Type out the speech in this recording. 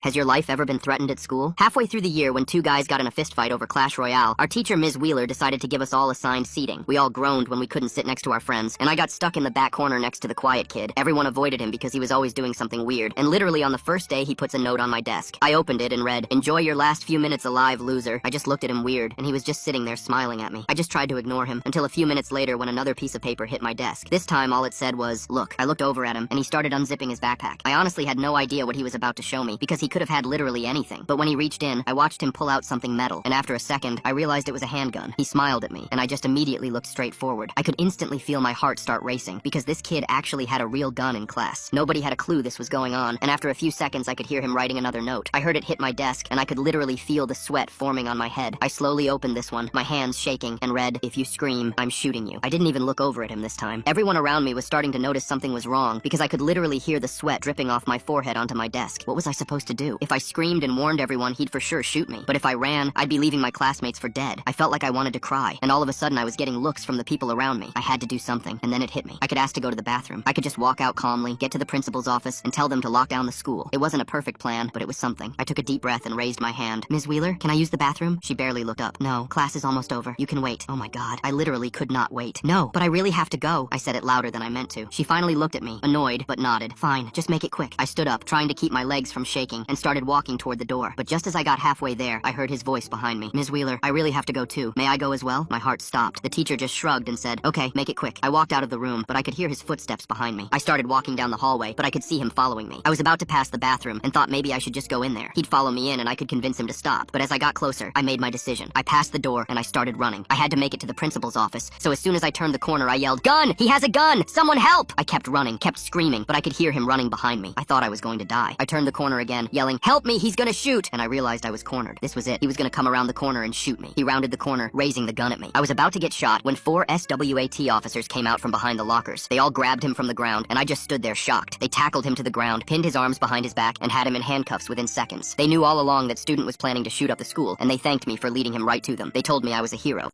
Has your life ever been threatened at school? Halfway through the year, when two guys got in a fistfight over Clash Royale, our teacher, Ms. Wheeler, decided to give us all assigned seating. We all groaned when we couldn't sit next to our friends, and I got stuck in the back corner next to the quiet kid. Everyone avoided him because he was always doing something weird, and literally on the first day, he puts a note on my desk. I opened it and read, "Enjoy your last few minutes alive, loser." I just looked at him weird, and he was just sitting there smiling at me. I just tried to ignore him, until a few minutes later when another piece of paper hit my desk. This time, all it said was, "Look." I looked over at him, and he started unzipping his backpack. I honestly had no idea what he was about to show me, because he could have had literally anything. But when he reached in, I watched him pull out something metal, and after a second, I realized it was a handgun. He smiled at me, and I just immediately looked straight forward. I could instantly feel my heart start racing, because this kid actually had a real gun in class. Nobody had a clue this was going on, and after a few seconds, I could hear him writing another note. I heard it hit my desk, and I could literally feel the sweat forming on my head. I slowly opened this one, my hands shaking, and read, "If you scream, I'm shooting you." I didn't even look over at him this time. Everyone around me was starting to notice something was wrong, because I could literally hear the sweat dripping off my forehead onto my desk. What was I supposed to do? If I screamed and warned everyone, he'd for sure shoot me. But if I ran, I'd be leaving my classmates for dead. I felt like I wanted to cry, and all of a sudden I was getting looks from the people around me. I had to do something, and then it hit me. I could ask to go to the bathroom. I could just walk out calmly, get to the principal's office, and tell them to lock down the school. It wasn't a perfect plan, but it was something. I took a deep breath and raised my hand. "Ms. Wheeler, can I use the bathroom?" She barely looked up. "No, class is almost over. You can wait." Oh my god, I literally could not wait. "No, but I really have to go." I said it louder than I meant to. She finally looked at me, annoyed, but nodded. "Fine, just make it quick." I stood up, trying to keep my legs from shaking, and started walking toward the door. But just as I got halfway there, I heard his voice behind me. "Ms. Wheeler, I really have to go too. May I go as well?" My heart stopped. The teacher just shrugged and said, "Okay, make it quick." I walked out of the room, but I could hear his footsteps behind me. I started walking down the hallway, but I could see him following me. I was about to pass the bathroom and thought maybe I should just go in there. He'd follow me in and I could convince him to stop. But as I got closer, I made my decision. I passed the door and I started running. I had to make it to the principal's office, so as soon as I turned the corner, I yelled, "Gun! He has a gun! Someone help!" I kept running, kept screaming, but I could hear him running behind me. I thought I was going to die. I turned the corner again, yelling, "Help me! He's gonna shoot!" And I realized I was cornered. This was it. He was gonna come around the corner and shoot me. He rounded the corner, raising the gun at me. I was about to get shot when 4 SWAT officers came out from behind the lockers. They all grabbed him from the ground, and I just stood there shocked. They tackled him to the ground, pinned his arms behind his back, and had him in handcuffs within seconds. They knew all along that student was planning to shoot up the school, and they thanked me for leading him right to them. They told me I was a hero.